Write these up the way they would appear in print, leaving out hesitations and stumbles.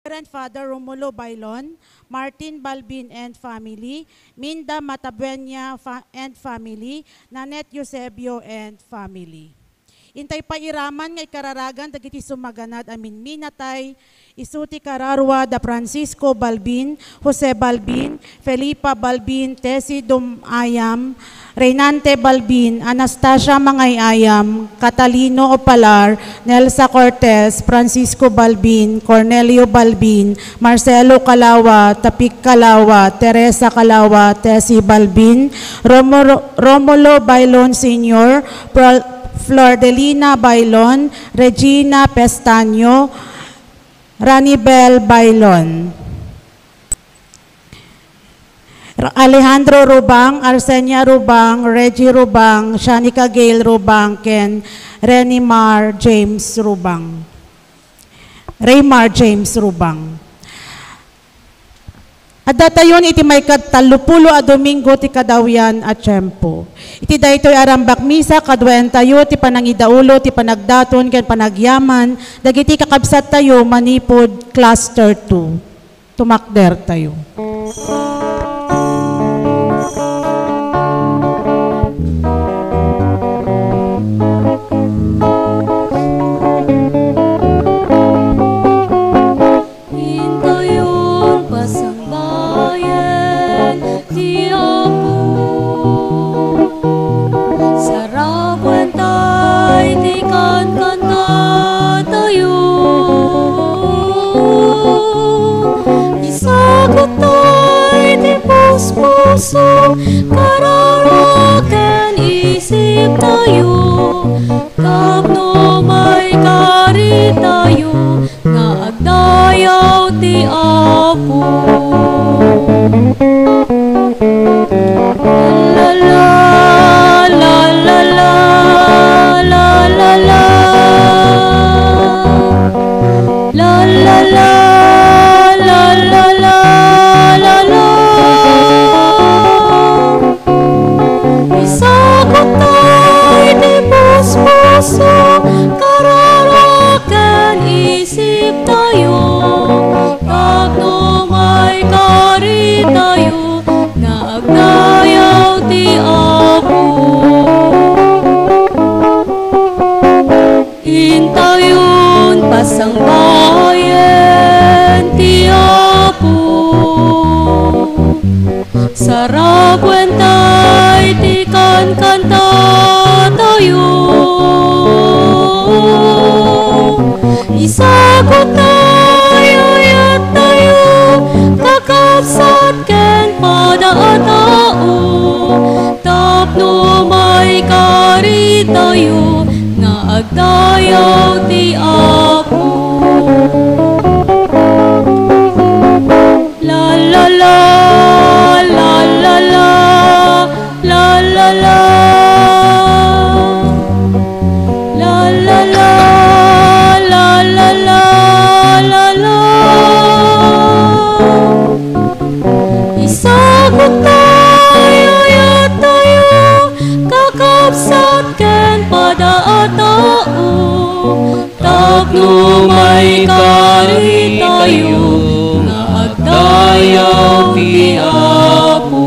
Reverend Father Romulo Bailon, Martin Balbin and family, Minda Matabuenya and family, Nanette Eusebio and family. Intay pa iraman ngay kararagan dagiti sumaganad amin minatay, isuti kararwa da Francisco Balbin, Jose Balbin, Felipa Balbin, Tessie Dumayam, Reynante Balbin, Anastasia Mangayayam, Catalino Opalar, Nelsa Cortez, Francisco Balbin, Cornelio Balbin, Marcelo Calawa, Tapik Calawa, Teresa Calawa, Tessie Balbin, Romulo Bailon Sr., Flordelina Bailon, Regina Pestaño, Ranibel Bailon. Alejandro Rubang, Arsenia Rubang, Reggie Rubang, Shanika Gail Rubang, Ken Raymar James Rubang. At datayon iti may katalupulo a Domingo ti kadawyan at tiyempo. Iti daytoy arambak misa kadwen tayo ti panangidaulo ti panagdaton ken panagyaman dagiti kakabsat tayo manipod cluster 2. Tumakder tayo. Puso, kararaken isip tayo, tapno may kari tayo, nga agdayaw ti Apo. La la la la la la la la la la la la la la la la. Isagutay di puso, kararaken isip tayo, tapno may kari tayo, nga agdayaw ti Apo. Hintayon pasang bayan ti Apo, saragwen tay ti kanta tayo, isagot tayo yat tayo, kakabsat ken padaatao, tapno may kari tayo, nga agdayaw ti Apo. La la la la la la la la la la la la la la la la la. Isagot tayo yat tayo, kakabsat ken padaatao, tapno may kari tayo, nga agdayaw ti Apo.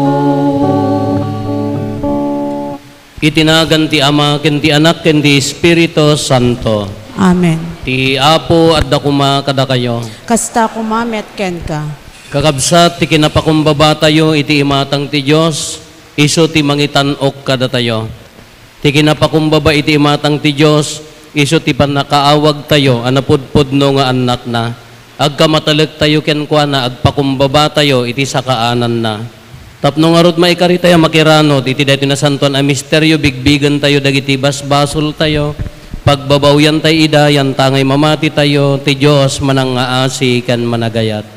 Itinagan ti Ama, ken ti Anak, ken ti Espiritu Santo. Amen. Ti Apo at dakuma kada kayo. Kasta kumamet ken ka. Kakabsat ti kinapakumbaba tayo, iti imatang ti Diyos, iso ti mangitanok kada tayo. Ti kinapakumbaba iti imatang ti Diyos, iso ti panakaawag tayo, anapudpudno nga anak na. Agkamatalag tayo ken kwa na, agpakumbaba tayo, iti sakaanan na. Tapno nga rod maikari tayo makirano, iti dito na santon a misteryo, bigbigan tayo, dagiti basbasol tayo, pagbabawyan tayo idayan, tangay mamati tayo, ti Diyos manang aasi kan managayat.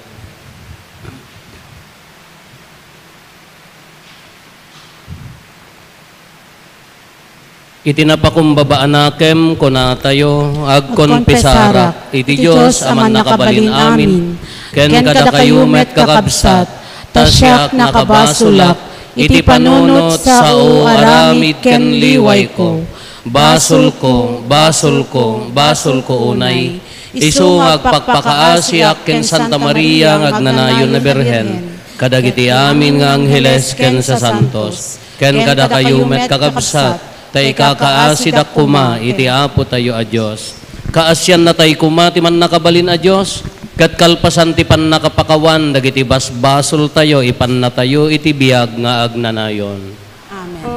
Itinapakumbaba anakem kuna tayo, agkonpesara, iti Diyos aman nakabalin amin, ken kada kayo met kakabsat, tasyak nakabasulak, iti panunot sa aramid ken liway ko, basol ko unay, Isu ngagpakpakaasiak ken Santa Maria ngagnanayon na Berhen, kadagiti amin nga angheles ken sa santos, ken kada kayo met kakabsat, tay kakaasidak kuma, iti apo tayo a Diyos. Kaasyan na tay kuma, ti man nakabalin a Diyos, kat kalpasan ti pan nakapakawan, dagiti basbasol tayo, ipan na tayo, iti biyag nga agnanayon. Amen.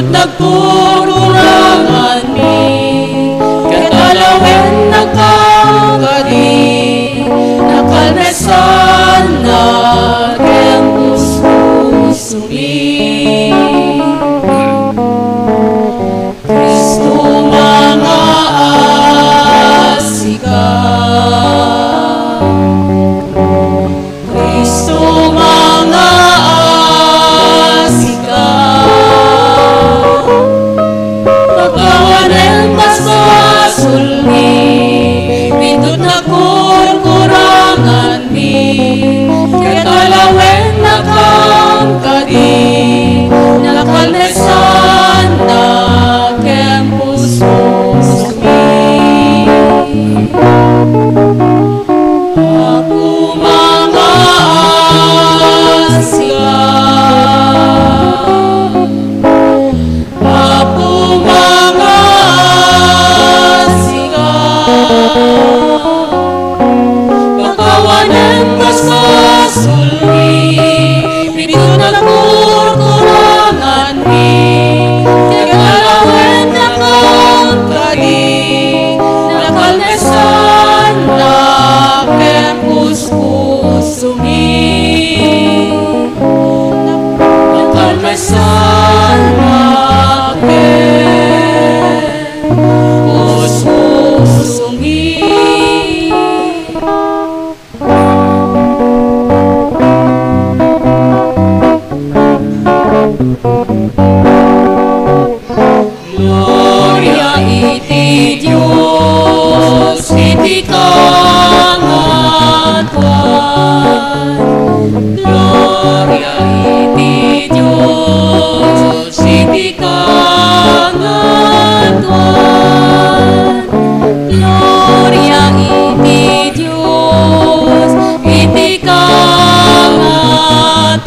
Nagpururangan mi, katalawen nagkagadi, nakalmesan na ken pusumi. Kristo mga asika, Kristo mga asika, pagkawanan basbasulmi, pindot na kurkurangan mi, katalawen na kangkadi, nakalmesan na kempus musmi. Ako mga asika, Apo mga asika, pagkawanan basbasulmi, pindot na kurkurangan mi, katalawen na kangkadi, nakalmesan na kempus pusumi. Nakalmesan na kempus pusumi. Gloria iti Diyos, iti kangatuan. Gloria iti Diyos, iti kangatuan. Gloria iti Diyos, iti kangatuan.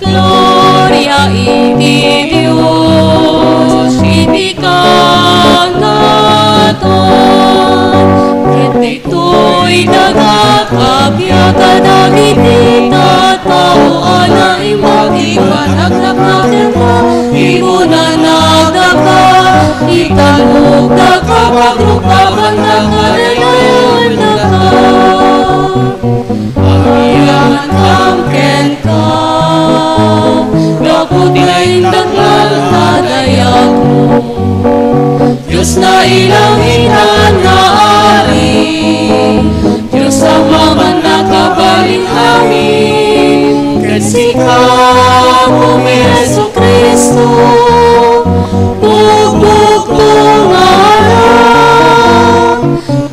Gloria iti Diyos, iti kangatuan. Ket dito'y nagkakabyagan ang iti tatao ana imag-ipanagnak natin ka, ibunan nagdaka, italog daka, pagrupaban daka, nanayon daka. Pagyaman kang ken ka, gaputin daklan nadayag mo, Diyos na ilanginan na ari, Diyos ang maman nakabalin amin, kasi ka mo Yesu Kristo, bugbog tungalan.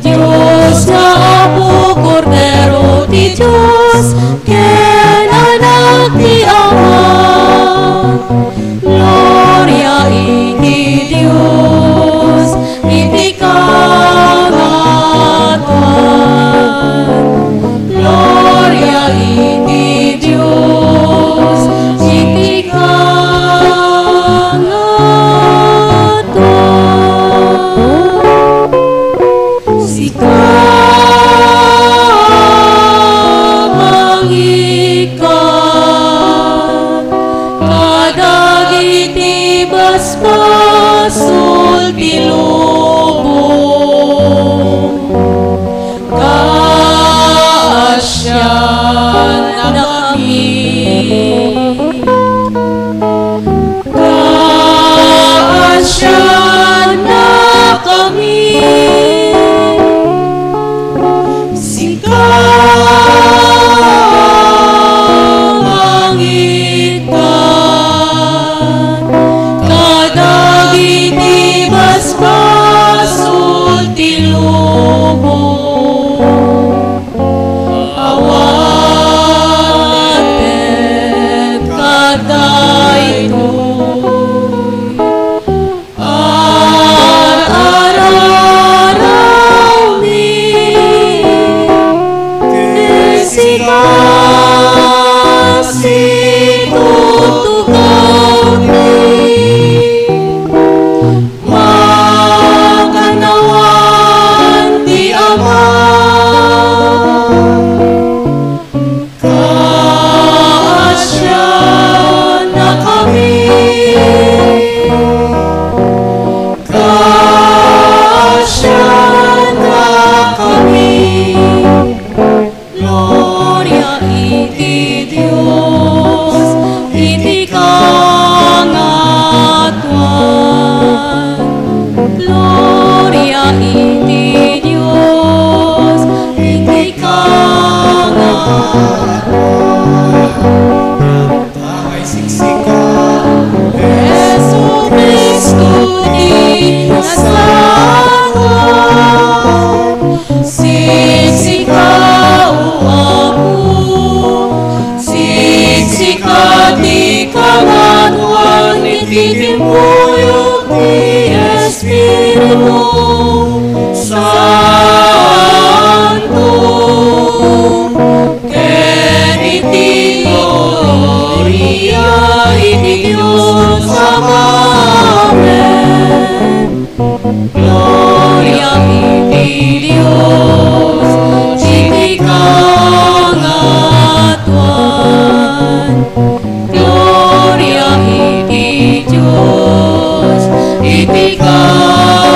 Diyos na Apo Kordero ti Diyos, ken anak ti Ama. Gloria iti Diyos, iti kangatuan. Gloria iti Diyos, iti kangatuan. Sika mangikan, kadagiti basbasul ti lubong, kaasyan na kami, kaasyan na kami. iti Diyos, iti kangatuan. Gloria iti Diyos, iti kangatuan. Ay siksikan, Jesu Cristo di nasaktan, siksika o Apo, siksika di kangatuan, ititimpuyok di Espiritu Santo, ken iti gloria iti Diyos Amen. Gloria iti Diyos, iti kangatuan. Gloria iti Diyos, iti kangatuan.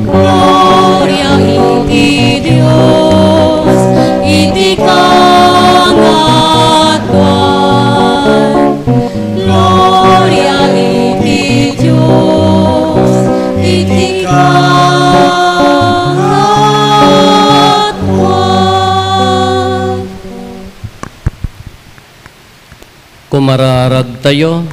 Gloria iti Diyos, iti kangatuan. Gloria iti Diyos, iti kangatuan. Kumararag tayo.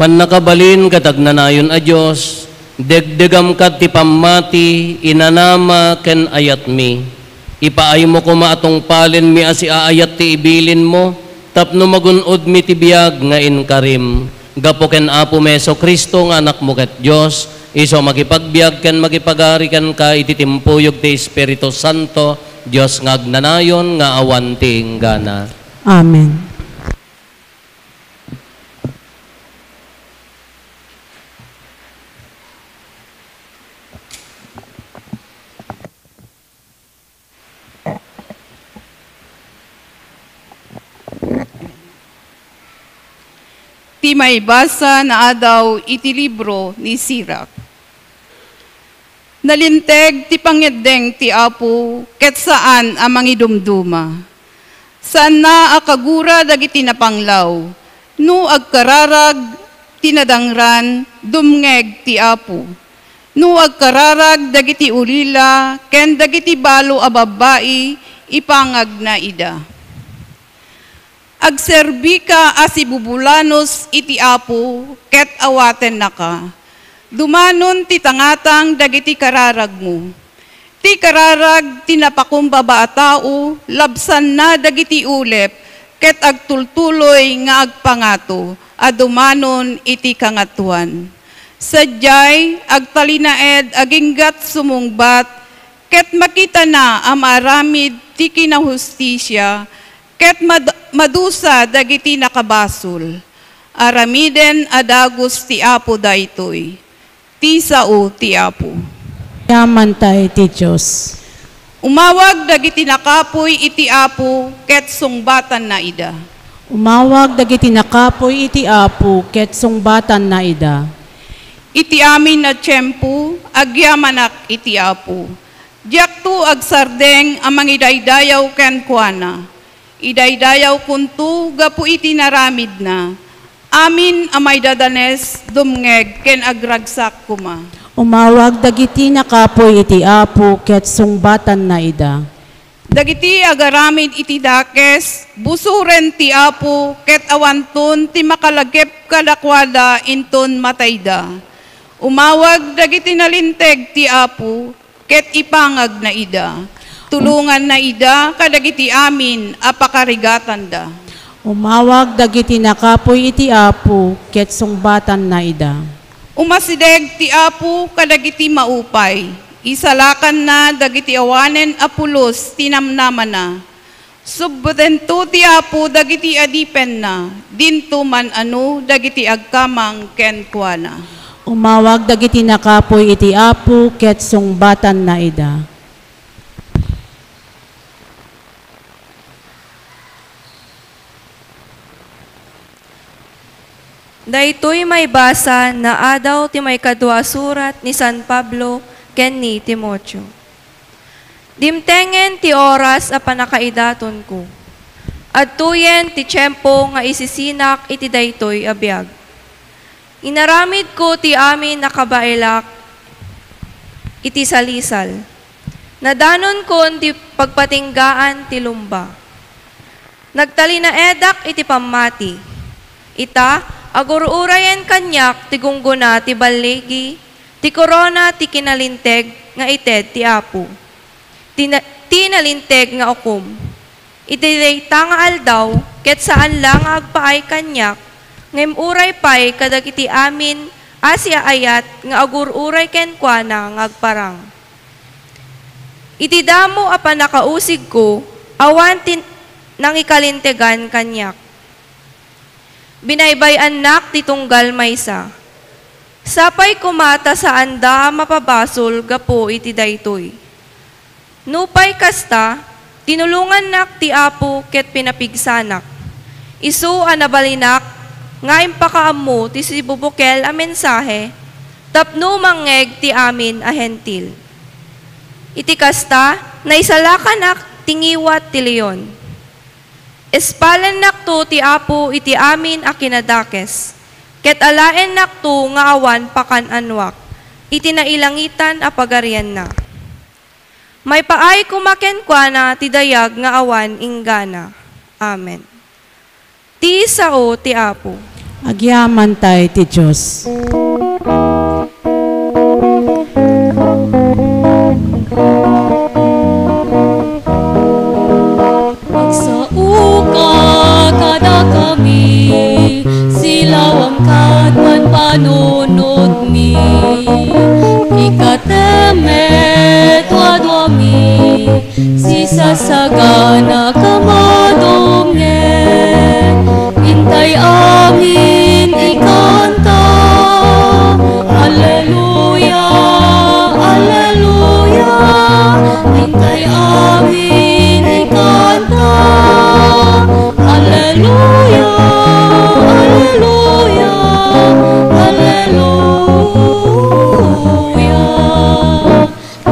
Pannakabalin katagnanayon a Diyos, degdegam kat ti pamati, inanama ken ayat mi. Ipaay mo kuma atong palen mi asi aayat ti ibilin mo, tapno magunod mi ti biyag nga inkarim. Gapo ken Apo Meso Kristo nga anak mo ket Diyos, iso magipagbiag ken magipagari ken ka iti timpuyog ti Espiritu Santo, Diyos nga agnanayon nga awan ti inggana. Amen. Ti may basa na adaw iti libro ni Sirak. Nalinteg ti pangedeng ti Apo ket saan a mangidumduma. Saan na akagura dagiti napanglaw, no agkararag tinadangran dumngeg ti Apo. No agkararag dagiti ulila ken dagiti balo a babae ipangag na ida. Agserbi ka asibubulanos iti Apo, ket awaten na ka. Dumanon ti tangatang dagiti kararag mo. Ti kararag tinapakumbaba a tao, labsan na dagiti ulep, ket agtultuloy nga agpangato, adumanon iti kangatuan. Sadyay, agtalinaed aginggat sumungbat, ket makita na amaramid ti kinahustisya, ket madusa dagiti nakabasol. Aramiden adagos ti Apo daytoy. Ti sao ti Apo. Yaman tayo ti Diyos. Umawag dagiti nakapoy iti Apo ket sungbatan na ida. Umawag dagiti nakapoy iti Apo ket sungbatan na ida. Iti amin na tiyempo agyamanak iti Apo. Diakto agsardeng amang idaydayaw ken kuana. Idaydayaw kunto gapu iti naramid na. Amin amay dadanes dumngeg ken agragsak kuma. Umawag dagiti nakapoy iti Apo ket sungbatan na ida. Dagiti agaramid iti dakes, busuren ti Apo ket awanton ti makalagep kadakwada inton matayda. Umawag dagiti nalinteg ti Apo ket ipangag na ida. Tulungan na ida kadagiti amin apakarigatan da. Umawag dagiti nakapoy iti Apo ket sungbatan na ida. Umasideg ti Apo kadagiti maupay. Isalakan na dagiti awanen apulos tinamnaman na. Subbutento ti Apo dagiti adipen na. Dinto man ano dagiti agkamang ken kuana. Umawag dagiti nakapoy iti Apo ket sungbatan na ida. Daytoy may basa na adaw ti may kadwa surat ni San Pablo ken ni Timoteo. Dimtengen ti oras a panakaidaton ko. Adtuyen ti tiyempo nga isisinak iti daytoy a biag. Inaramid ko ti amin nakabailak iti salisal. Nadanon kon ti pagpatinggaan ti lumba. Nagtalinaedak iti pamati. Ita, agururayan kanyak ti gungguna ti baligi, ti korona ti kinalinteg nga ited ti apo. Ti nalinteg nga okum. Iti dayta nga aldaw, ket saan lang agpaay kanyak, ngem uray pay kadag iti amin asya ayat nga agururay kenkwana nga agparang. Iti damo a panakausig ko, awan nang ikalintegan kanyak. Binaybayan nak ti tunggal maysa. Sapay kumata sa anda mapabasol gapo iti daytoy. Nupay kasta, tinulungan nak ti apo ket pinapigsanak. Isu anabalinak, nga impakaammo ti sibubukel a mensahe, tapno mangeg ti amin a hentil. Iti kasta, naisalakan tingiwat ti leon. Espalan nakto ti apo iti amin a kinadakes, ket alaen nakto nga awan pakananwak, iti nailangitan a pagarian na. May paay kumakenkwana ti dayag nga awan inggana. Amen. Ti sao ti apo. Agyaman tayo ti Diyos. Magsauka kada kami, silawang katwan panunod mi. Ikatemet wadwami, sisasagana kamadonge. Intay amin ikanta, Alleluia, Alleluia. Intay amin ikanta, Alleluia, Alleluia, Alleluia.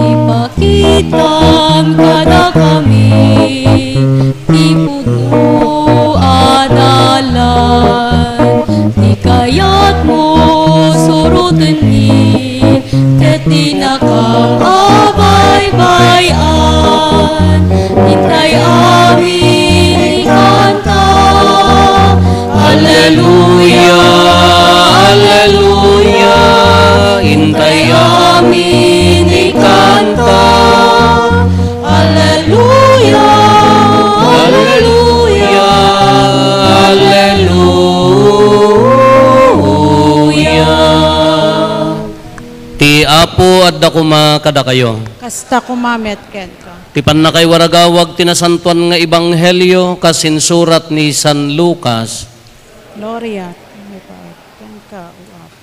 Ipakitang kada kami, ipuno adalan, di kayat mo surutin ni, ket di nakakabay-bayan, intay amin ikanta, Alleluia, Alleluia. Intay amin ikanta, Alleluia, Alleluia, Alleluia. Ti apo at dakuma kada kayo. Kasta kumamet ken ka. Ti panakay waragawag tinasantuan nga ebanghelyo kasinsurat ni San Lucas. Gloria. May paay ken ka, o Apo.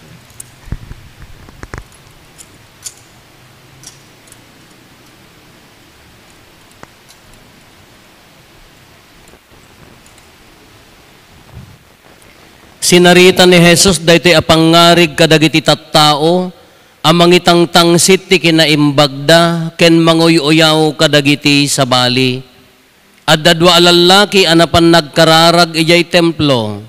Sinarita ni Jesus daytoy apangarig kadagiti tattao, amang itang tangsit ti kinaimbagda, ken manguy-uyaw kadagiti sa bali. At dadwa alalaki anapan nagkararag ijay templo,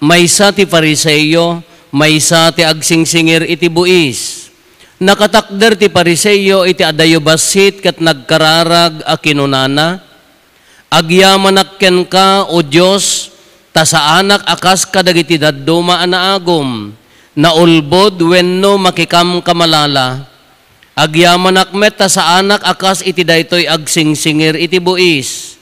maysa ti Fariseyo, maysa ti agsingsingir iti buis. Nakatakder ti Fariseyo iti adayo basit ket nagkararag a kinunana. Agyamanak ken ka, O Diyos, ta sa anak akas kadagiti dadduma anaagom, na ulbod wenno makikam kamalala. Agyamanak met ta sa anak akas iti daytoy agsingsingir iti buis.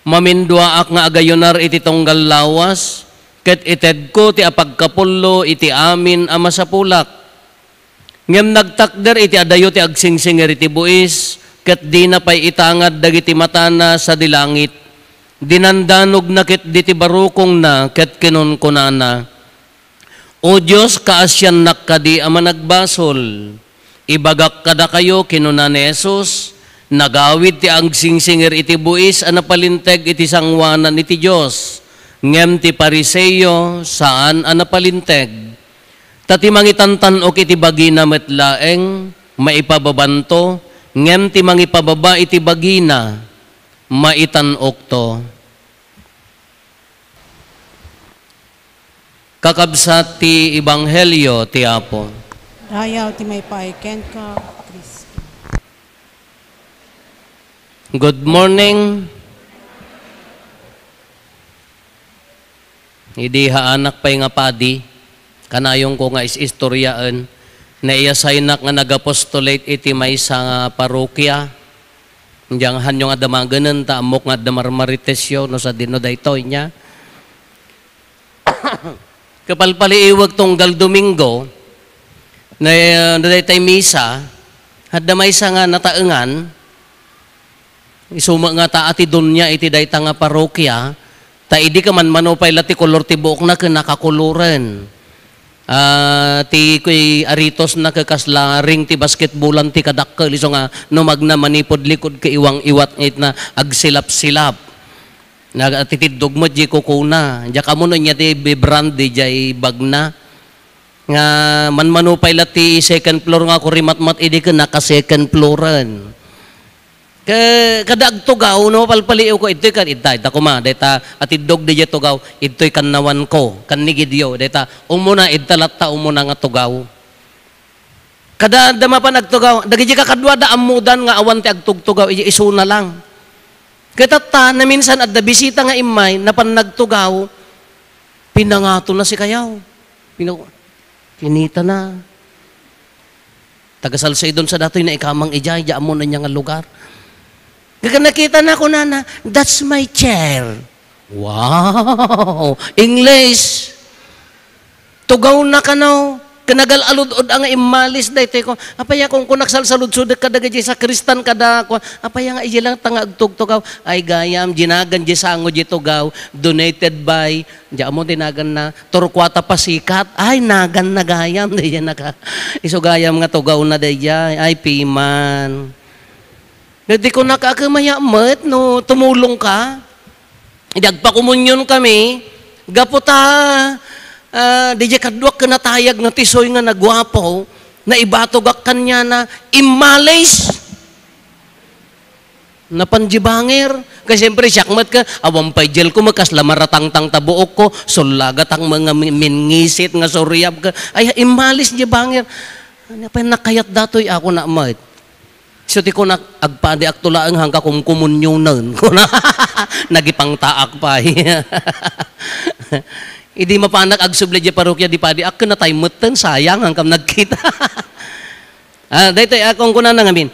Mamindwaak nga agayonar iti tunggal lawas, ket ited ko ti apagkapullo iti amin a masapulak. Ngem nagtakder iti adayo ti agsingsingir iti buis, ket di na pay itangad dagiti matana sa dilangit. Dinandanog na ket diti barukong na ket kinunkunana. O Diyos, kaasyan nakkadi ama nagbasol. Ibagak kada kayo kinuna ni Jesus, nagawid ti agsingsingir iti buis a napalinteg iti sangwanan iti Diyos. ngem ti pariseyo saan anapalinteg, tati mangitantanok iti bagina metlaeng maipababanto, ngem ti mangipababa iti bagina maitanok to. Kakabsat ti Ebanghelyo ti Apo. Dayaw ti may paiken ka, Kristo. Good morning. Idi haanak pa'y nga padi, kanayong ko nga is-istoryaan, na iyasaynak nga nag-apostolate iti may sa parokya, Diyan hanyo nga damaganan, ta amok nga damarmaritesyo, no sa dino daytoy niya. Kapalpaliiwag tunggal Domingo, na daytay misa, at damay sa nga nataengan, isuma nga ta ati dunya iti dayta nga parokya, ta idi ka man manupay lati kolor ti buok na kinakakuluran. Ti kuy aritos na kakaslaring ti basketballan ti kadakkel iso nga no magna manipod likod ka iwang iwat ngit na agsilap-silap. Nagatitidog mo di kukuna. Diya kamo no niya ti brand di jay bagna. Nga man manupay lati second floor nga kurimat-mat idi ka naka second flooran. Kada agtugaw no palpaliw ko ito'y kan itay ta kuma deta atidog di tugaw ito'y kannawan ko kannigidyo deta umuna idtalata umuna nga tugaw kada dama pa nagtugaw dagiti ka kadwa da amudan nga awan ti agtugtugaw isuna lang katata na minsan adda bisita nga imay na pan nagtugaw pinangato na si kayaw kinita na taga Salcedo sa datoy na ikamang ijay amo na niya nga lugar. Nakita na ko na, that's my chair. Wow! English! Tugaw na ka no. Kanagal-alud-od ang imalis da ito ko. Apaya kung kunaksalsalud-sud kada sa kristan kada ko. Apaya nga ilang tanga agtug-tugaw. Ay gayam, ginagan di sango di tugaw. Donated by, diya mo dinagan na, Torquata Pasikat. Ay, nagan na gayam. Diya naka, iso gayam nga tugaw na diya. Ay, piman. Hindi ko nakakamayamat, no, tumulong ka. Idagpakumunyon kami, gaputa, di kadwak ka natayag na tisoy nga nagwapo, na ibatogak kanya na imalis. Napanjibangir. Kasi siyempre, siyakmat ka, awang paijel ko, magkaslamaratang-tang tabuok ko, sulagat ang mga mingisit nga suryab ka. Ay, imalis jibangir. Nakayat datoy ako na amat. So ti ko na agpadi aktulaang hangka kung kumunyonan ko na nagipang taak pa. Idi mapanak agsubli di parokya di padi ak na tay metten sayang hangkam nagkita. Daytoy akong kuna na ngamin.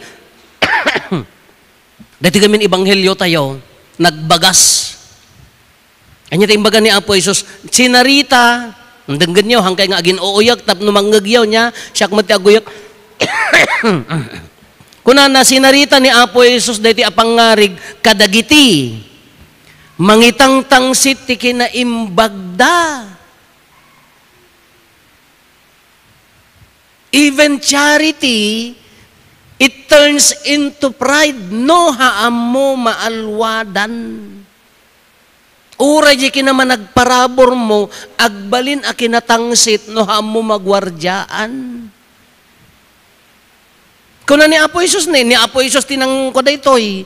Daytoy gamin ebanghelyo tayo nagbagas. Anya tay imbaga ni Apo Jesus sinarita ndenggen nyo hangkay nga agin uuyak tapno manggagyaw nya siyak mati aguyak. Kuna na sinarita ni Apo Jesus dati apangarig kadagiti mangitang tangsit ti kinaimbagda. Even charity, it turns into pride. No haam mo maalwadan. Uray di kinaman nagparabor mo, agbalin a kinatangsit, no haam mo magwardyaan. Kuna ni Apo Jesus ni Apo Jesus tinang ko daytoy.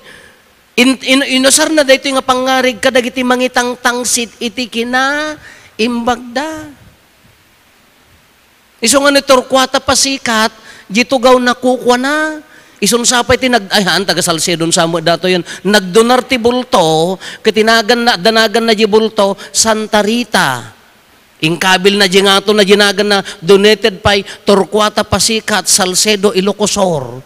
Inosar na daytoy nga pangarig kadagiti mangitang tangsit iti kina imbagda. Iso nga ni Torquata Pasikat, jitugaw na kukwa na. Ison sapay tinag-ayhan, taga Salcedo sa mo dato yun, nagdonar ti bulto, kitinagan na, danagan na di bulto, Santa Rita. Ingkabil na jingato na jinagan na donated by Torquata Pasikat, Salcedo, Ilocosor.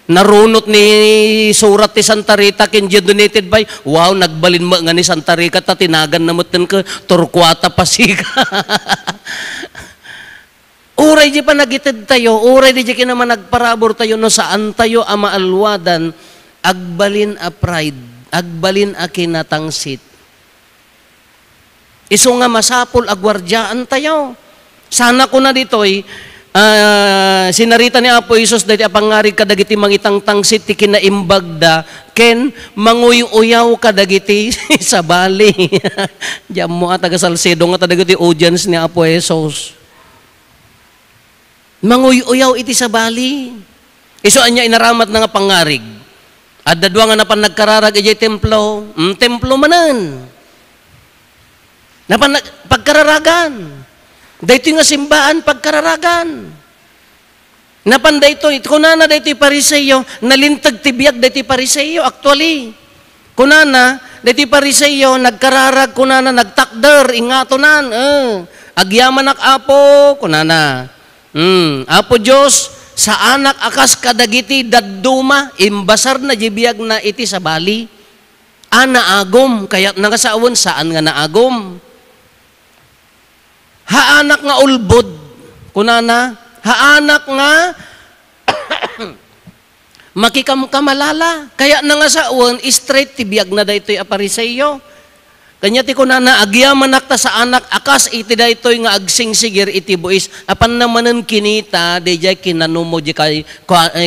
Narunot ni surat ti Santa Rita kinja donated by, wow, nagbalin mo nga ni Santa Rita ta tinagan na mutin ka Torquata Pasikat. Uray di pa nagitid tayo, uray di naman nagparabor tayo no saan tayo amaalwadan, agbalin a pride, agbalin a kinatangsit. Iso nga masapol agwardyaan tayo. Sana ko na ditoy sinarita ni Apo Jesus dati apangarig kadagiti mangitang tangsit ti kinaimbagda Ken, manguy-uyaw ka dagiti sa bali. Diyan mo at taga-Salcedo nga dagiti audience ni Apo Jesus. Manguy-uyaw iti sa bali. Iso anya inaramat na nga pangarig. At dadwa nga napan nagkararag iti templo. Templo manan. Napan pagkararagan. Dayto nga simbaan pagkararagan. Napan dayto, kunana dayto Pariseyo, nalintag tibiyag dayto Pariseyo actually. Kunana dayto Pariseyo nagkararag kunana nagtakder ingatonan. Agyaman ak Apo kunana. Apo Dios sa anak akas kadagiti dadduma imbasar na jibiyag na iti sa bali. Naagom kaya nangasawon saan nga naagom. Haanak nga ulbod kunana haanak nga makikamkamalala. Kaya nangasawon, straight tibiyag na daytoy Pariseyo. Kanya ti kunana, agyaman nakta sa anak, akas iti daytoy nga agsingsigir iti buis. Apan namanen kinita, dayjay kinanumo di kay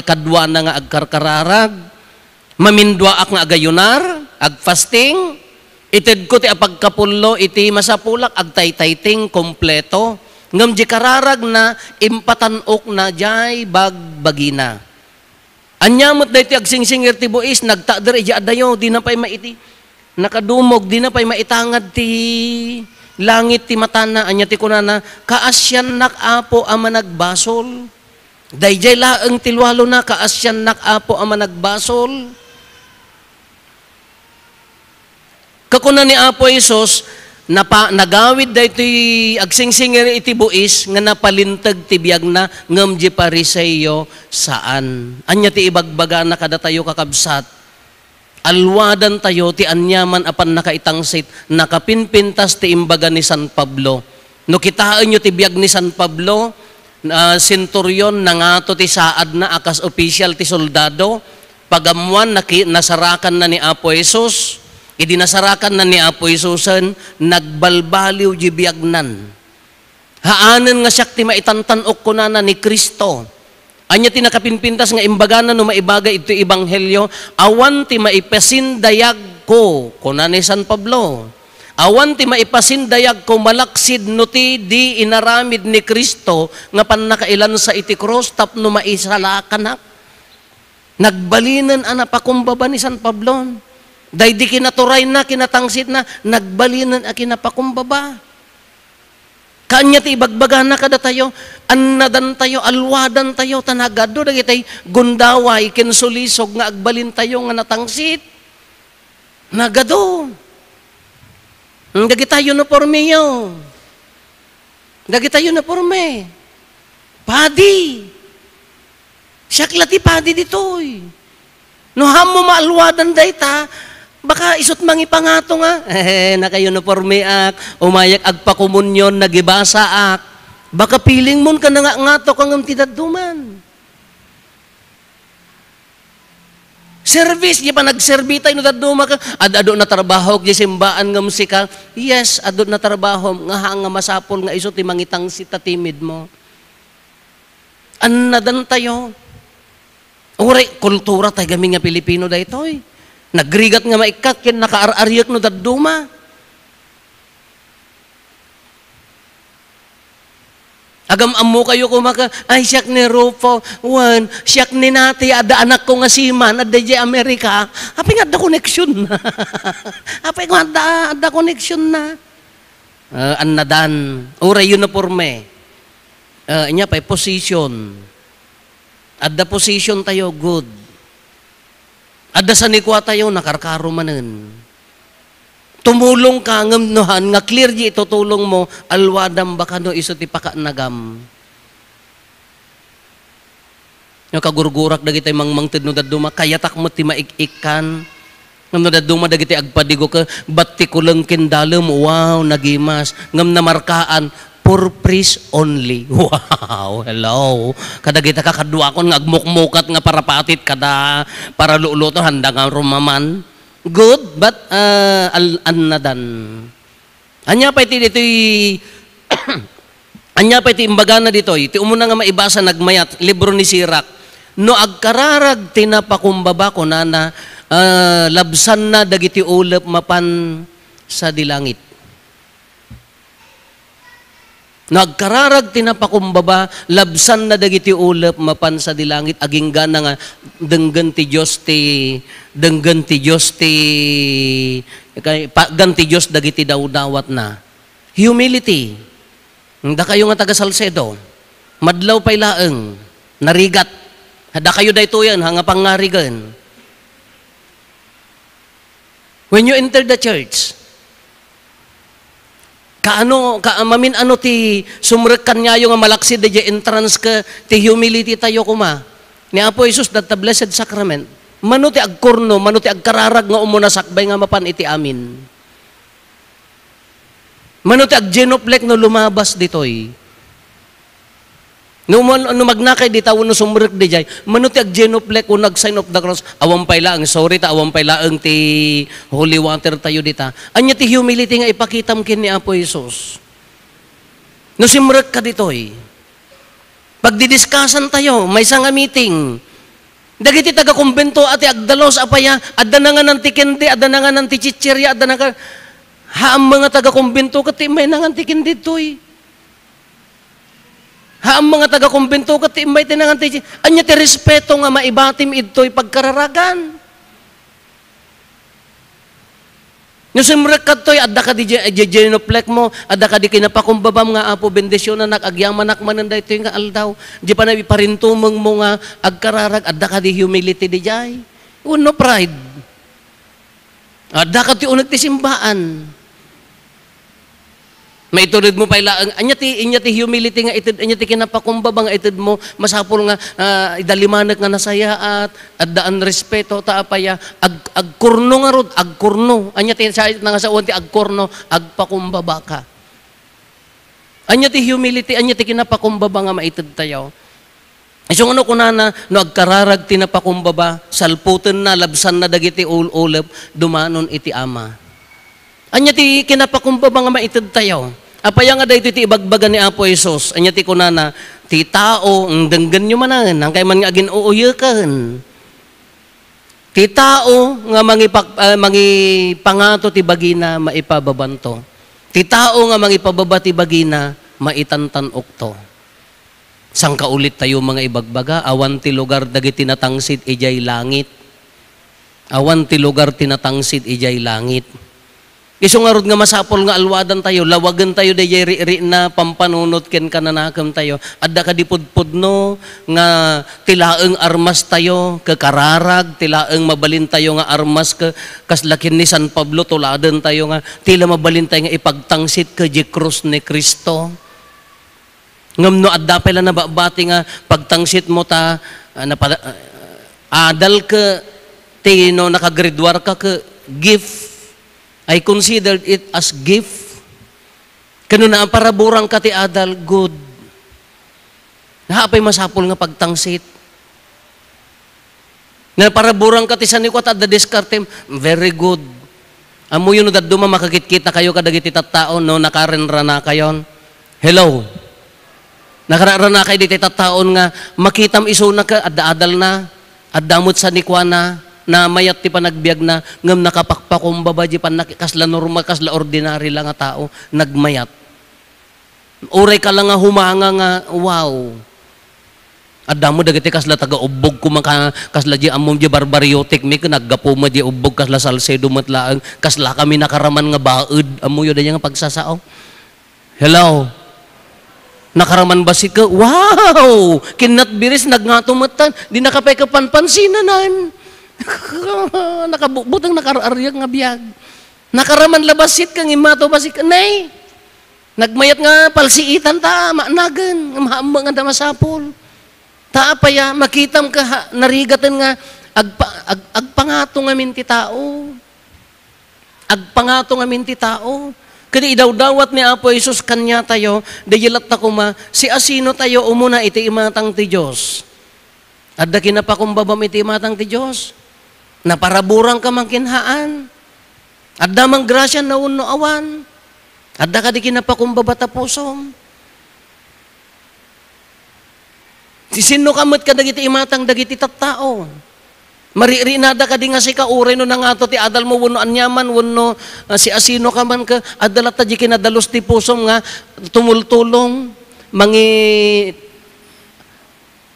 kadwa na nga agkarkararag. Mamindwa ak nga agayunar, agfasting. Ited ko ti apagkapullo, iti masapulak, agtaytayting kompleto. Ngam di kararag na impatanok na jay bagbagina. Anyamot da iti agsingsingir ti buis, nagtader iti adayo, di na pa'y maiti. Nakadumog, di na pa'y maitangad ti langit ti matana. Anya ti kunana, kaasyan nak Apo ama nagbasol. Dayjay laeng tilwalo na, kaasyan nak Apo ama nagbasol. Kakuna ni Apo Isos, nagawid da ito'y agsingsingir iti buis nga napalintag tibiyag na ngam di Pariseyo saan. Anya ti ibagbaga na kada tayo kakabsat. Alwadan tayo ti anyaman apan nakaitangsit nakapinpintas ti imbaga ni San Pablo. No kitaan nyo ti biyag ni San Pablo, senturyon nangato ti saad na akas opisyal ti soldado, pagamuan nasarakan na ni Apo Jesus. Idinasarakan na ni Apo Isusan, nagbalbaliw di biyagnan. Haanan nga siyak ti maitantanok ko na ni Kristo. Anya ti nakapinpintas nga imbagana no maibaga ito ibanghelyo, awan ti maipasindayag ko, kuna ni San Pablo. Awan ti maipasindayag ko malaksid no ti di inaramid ni Kristo nga panakailan sa iti cross tapno maisalakan. Nagbalinan anapakumbaba ni San Pablo. Dahil di kinaturay na, kinatangsit na, nagbalinan a kinapakumbaba. Kanya ti ibagbaga na kada tayo, annadan tayo, alwadan tayo, tanagado, dagitay gundaway, kinsulisog, nga agbalin tayo, nga natangsit. Nagado. Dagitayo na porme yun. Dagitayo na porme. Padi. Siyaklati padi ditoy. No hamo maalwadan dayta, baka isot mangipangato nga. Naka-uniforme ak, umayak agpakumunyon, nagibasa ak. Baka piling mon ka na nga kang amtidadduman. Service, di pa nagserbi tayo no dadduma ka. Ado na trabaho, di simbaan nga musika. Yes, ado na trabaho, nga masapol nga isot ti mangitang sita timid mo. Annadan tayo. Uray, kultura tayo gaming nga Pilipino da ito eh. Nagrigat nga maikat, kin nakaar-ariyak no dadduma. Agam-amu kayo kumaka, ay siyak ni Rufo, siyak ni nati, ada anak ko nga siman, ada di Amerika, apay nga ada koneksyon na. Apay nga ada koneksyon na. Annadan, uray uniforme. Inya pa'y position. Ada position tayo, good. Ada sa nikwa tayo, nakarkaro manen. Tumulong ka, ngamnohan, nga clear di itutulong mo, alwadam baka no iso ti pakanagam. Yung kagurgurak dagiti mangmangtid no daduma, kayatak mo ti maikikan. Ngam no daduma dagiti agpadigo ka, ba't ti kulang kindalem, wow, nagimas. Ngam namarkaan, for praise only. Wow, hello. Kadagita ka kadwa kon nga agmukmukat nga parapatit kada para luuluto handa nga rumaman. Good, but annadan. Anya pa iti dito'y anya pa iti imbaga na dito'y iti umuna nga maibasa nagmayat libro ni Sirak. No agkararag tinapakumbaba ko nana labsan na dagiti ulep mapan sa dilangit. Nagkararag tinapakumbaba, labsan na dagiti ulep mapan sa dilangit, aging gana nga denggan ti Diyos ganti Diyos dagiti dawdawat na. Humility. Da kayo nga taga Salcedo, madlaw pay laeng, narigat. Da kayo dayto yan, hanga pangarigan. When you enter the church, mamin ano ti sumrekan niya yung malaksid da entrance ka, ti humility tayo kuma. Ni Apo Jesus that the Blessed Sacrament, mano ti agkurno, mano ti agkararag nga umuna sakbay nga mapan iti amin. Mano ti aggenoplex no lumabas ditoy. No magnakay di tawo no sumrek di jay, mano ti aggenoplex o nag-sign of the cross, awam pay laeng, sorry ta, awam pay laeng ti holy water tayo dita. Anya ti humility nga ipakitam kin ni Apo Jesus. No simrek ka ditoy. Pag didiscusan tayo, may isang meeting, dagiti taga-kumbento ati agdalos apaya, adda na nga ng tikindi, adda na nga ng tichichirya, adda na nga, haam mga taga-kumbento kati may nangantikin ditoy. Haam mga taga-kumbento kati may tinangantikin. Anya ti respeto nga maibatim ito'y pagkararagan. Nusimrek ka to'y, adda ka di genoplex mo, adda ka di kinapakumbabam nga Apo, bendisyon na agyaman mananda ito'y nga aldaw. Di pa na iparintumong mo nga agkararag, adda ka di humility di jay. Uno pride. Adda ka ti unag ti simbaan. Maitulid mo pa ilaang, anya ti humility nga itid, anya ti kinapakumbaba nga itid mo, masapol nga idalimanek nga nasaya at addaan respeto taapaya, agkurno nga rod, agkurno. Anya ti sa uwan ti agkurno, agpakumbaba ka. Anya ti humility, anya ti kinapakumbaba nga maitid tayo. Isong ano kunana, no agkararag tinapakumbaba, salputin na, labsan na dagiti ulep, dumanon iti ama. Anya ti kinapakumbaba nga maitid tayo. Apaya nga dahito ti ibagbaga ni Apo Jesus. Anya ti kunana, ti tao, ang denggan nyo manan, ang kay man nga agin uuyakan. Ti tao, nga pangato ti bagina, maipababanto. Ti tao nga mangipababa ti bagina, maitantanok to. Sang kaulit tayo mga ibagbaga, awan ti lugar dagiti natangsit ijay langit. Awan ti lugar tinatangsit ijay langit. Iso nga rod nga masapol nga alwadan tayo, lawagan tayo da ri na pampanunot ken kananakam tayo. Adda ka di pudpudno nga tilaeng armas tayo, kakararag, tilaeng mabalin tayo nga armas kaslakin ni San Pablo, tuladen tayo nga, tila mabalin tayo nga ipagtangsit ka di krus ni Kristo. Ngam no adda pala na babati nga pagtangsit mo ta, adal ka, tino nakagridwar ka gift. I considered it as gift. Kano na ang paraburang kati adal, good. Naapay masapol nga pagtangsit. Nga paraburang kati sa nikwat at diskarte, very good. Amo yun no daduma makakit-kita kayo kadagiti tattaon no nakarenra na kayon. Hello. Nakarara na kayo diti tattaon nga makitam iso na ka adda-adal na, addamot sa nikwana, na mayat ti panagbiag na ngam nakapakpakumbaba di pan kasla normal kasla ordinary lang nga tao nagmayat. Uray ka lang nga humanga nga wow. Adda mo dagiti kasla taga-ubog kumaka kasla di amom di barbariotic mi naggapo mo di ubog kasla Salcedo matlaang kasla kami nakaraman nga baud amo yo nga pagsasao. Hello. Nakaraman basit ka? Wow! Kinat biris nagngatumetan di nakapay ka panpansinanan. Nakabutang nakararyag nga biyag. Nakaraman labasit kang imato basit ka. Nay, nagmayat nga palsiitan ta, maanagan, mahamang nga damasapol. Taapaya, makitam ka, narigatan nga, agpangato nga minti tao. Agpangato nga minti tao. Kadi idawdawat ni Apo Jesus kanya tayo, dayilat na kuma, si asino tayo umuna iti imatang ti Diyos. Adda kinapakumbabam iti imatang ti Diyos. Na paraburang ka mangkinhaan. Adda mang grasya na uno awan. Adda ka di kinapakumbaba ta pusom. Sino kamot ka dagiti imatang dagiti tattao. Maririnada ka di nga si kauray no nga to ti adal mo wano anyaman wano si asino ka man ka adalata di kinadalos ti pusom nga tumultulong mangi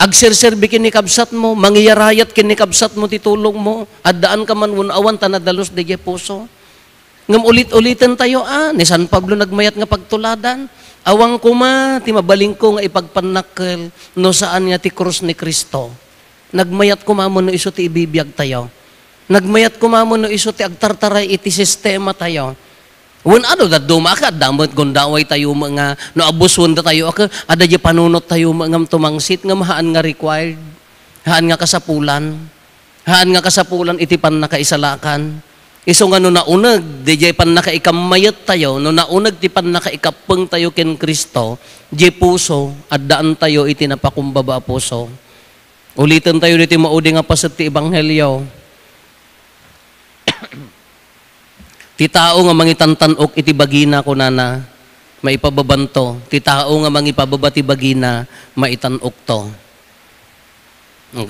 agserserbi kinikabsat mo mangiyarayat kinikabsat mo ti tulong mo addaan ka man wano awan tanadalos di puso ngam ulit-ulitin tayo ni San Pablo nagmayat nga pagtuladan awang kuma ti mabaling ko nga ipagpanakkel no saan nga ti krus ni Kristo. Nagmayat kumamon no iso ti ibibiyag tayo. Nagmayat kumamon no iso ti agtartaray iti sistema tayo. Wen ano da dumaka damot gondaway tayo mga no abuswon da tayo aka ada di panunot tayo mga tumangsit nga mahaan nga required. Haan nga kasapulan. Haan nga kasapulan iti pan nakaisalakan. Iso nga no naunag di pan nakaikamayat tayo no naunag ti pan nakaikapeng tayo ken Kristo di puso addaan tayo iti napakumbaba puso. Ulitin tayo dito maudi nga pasat ti Ebanghelyo. Ti tao nga mangitantanok iti bagina kunana maipababanto. Ti tao nga mangipababa ti bagina maitanok to.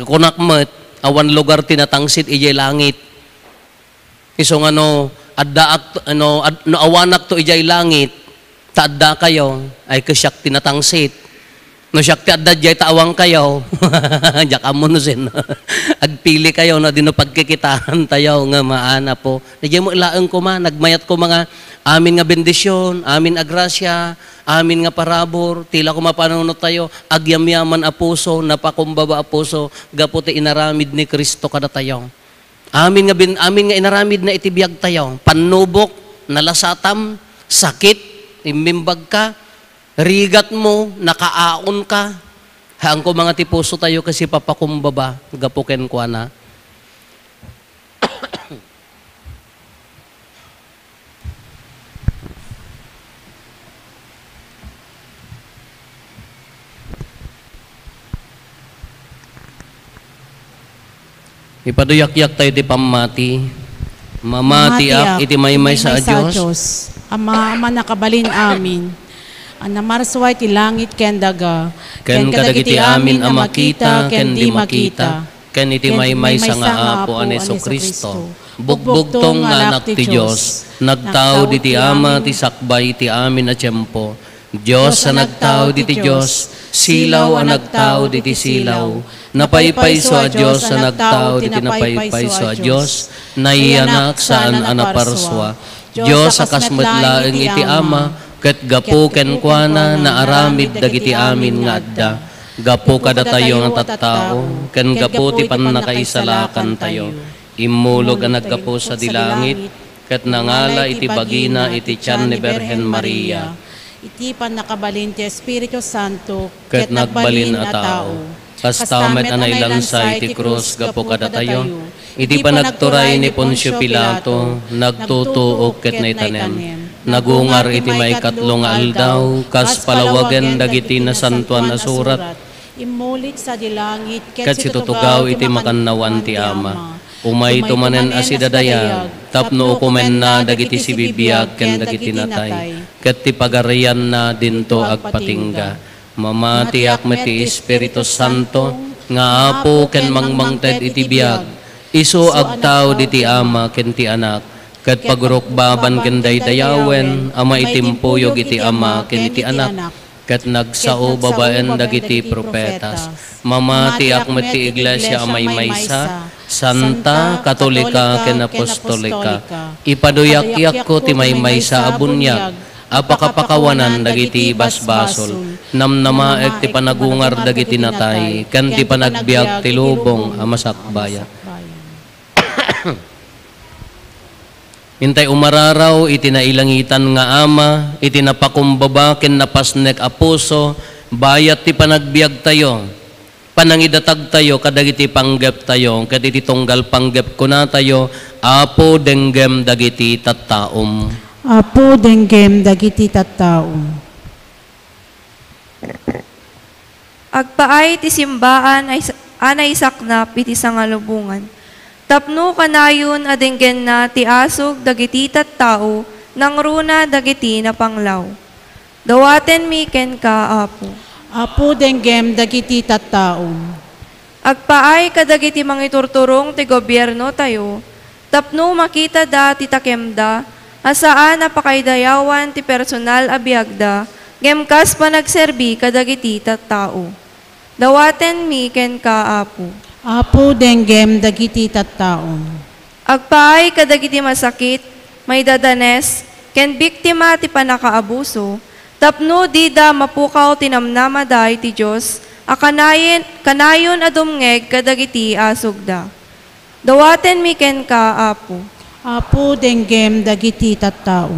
Kunakmet awan lugar tinatangsit ijay langit. Iso nga no awanak to ijay langit taadda kayo ay kasyak tinatangsit. No siyak ti adda jay taawang kayo. Diyak amo no sin. Agpili kayo na dino pagkikitaan tayo nga maana po. Diyan mo ilaeng ko man nagmayat ko mga amin nga bendisyon, amin a grasya, amin nga parabor, tila ko mapanunot tayo agyamyaman a puso, napakumbaba a puso, gapo ti inaramid ni Kristo kada tayo. Amin nga inaramid na itibiyag tayo. Panubok, nalasatam, sakit, imimbag ka, rigat mo, nakaaon ka. Haang ko mga tipuso tayo kasi papakumbaba, gapuken kwa na. Ipaduyak-yak tayo ti pamati. Mamati ak iti maymay sa Diyos. Ama nakabalin amin. Anamarsway ti langit ken daga. Ken kadagiti amin a makita ken di makita. Ken iti maymay sa nga apo an Jesu-Kristo. Bugbugtong nga anak ti Diyos. Nagtao di ti ama ti sakbay ti amin a tiyempo. Diyos sa nagtao di ti Diyos. Silaw ang nagtao di ti silaw. Napaypayso a Diyos sa nagtao di ti napaypayso a Diyos. Naiyanak saan anaparswa. Diyos sa kasmetlaeng iti ama. Ket gapo ken kuana na aramid dagiti amin nga adda. Gapo kada tayo nga tattao. Ken gapo ti pannakaisalakan tayo. Immulog ang naggapo sa dilangit. Ket nangala iti bagina iti tiyan ni Birhen Maria. Iti pannakabalin ti Espiritu Santo. Ket nagbalin a tao. Kastamet anay lansay iti krus gapo kada tayo. Iti panagturay ni Poncio Pilato. Nagtutuok ket naitanem. Nagungar iti maikatlong aldaw, kas palawagan dagiti na santuan na surat. Imulit sa dilangit, Ket situtugaw iti makannawan ti ama. Umay tumanen asidadayag, tapno ukumen na dagiti sibibiyag ken dagiti natay. Ket ti pagarian na dinto agpatingga. Mamatiak met ti Espiritu Santo, nga apo ken mangmangted iti biyag. Isu agtaw diti ama ken ti anak. Ket pagurukbaban ken daydayawen ama itimpuyog iti ama ken iti anak ket nagsao babaen dagiti propetas mamati akmet ti iglesia amay maysa santa katolika ken apostolika ipaduyak-yak ko ti maymaysa a bunyag apakapakawanan dagiti basbasol namnamaek ti panagungar dagiti natay ken ti panagbiag ti lubong a masakbaya. Hintay umararaw, iti nailangitan nga ama, iti napakumbaba, ken napasnek a puso, bayat ti panagbiag tayo, panangidatag tayo, kadagiti panggep tayo, kaditi tunggal panggep ko na tayo, apo denggem dagiti tattaom. Apo denggem dagiti tattaom. Agpaay ti simbaan ay anay saknap iti sangalubungan. Tapno kanayon adenggen na ti asog dagiti tattao nang runa dagiti na panglaw. Dawaten mi ken ka apo. Apo denggem dagiti tattaom. Agpaay kadagiti mangiturturong ti gobyerno tayo, tapno makita da ti takemda, asaan napakaidayawan ti personal abiyagda, gemkas panagserbi kadagiti tattao. Dawaten mi ken kaapo. Apo denggem dagiti tattao. Agpaay kadagiti masakit, may dadanes, ken biktima ti panakaabuso, tapno di da mapukaw tinamnamaday ti Diyos, kanayon adumngeg kadagiti asugda. Dawaten mi ken kaapo. Apo denggem dagiti tattao.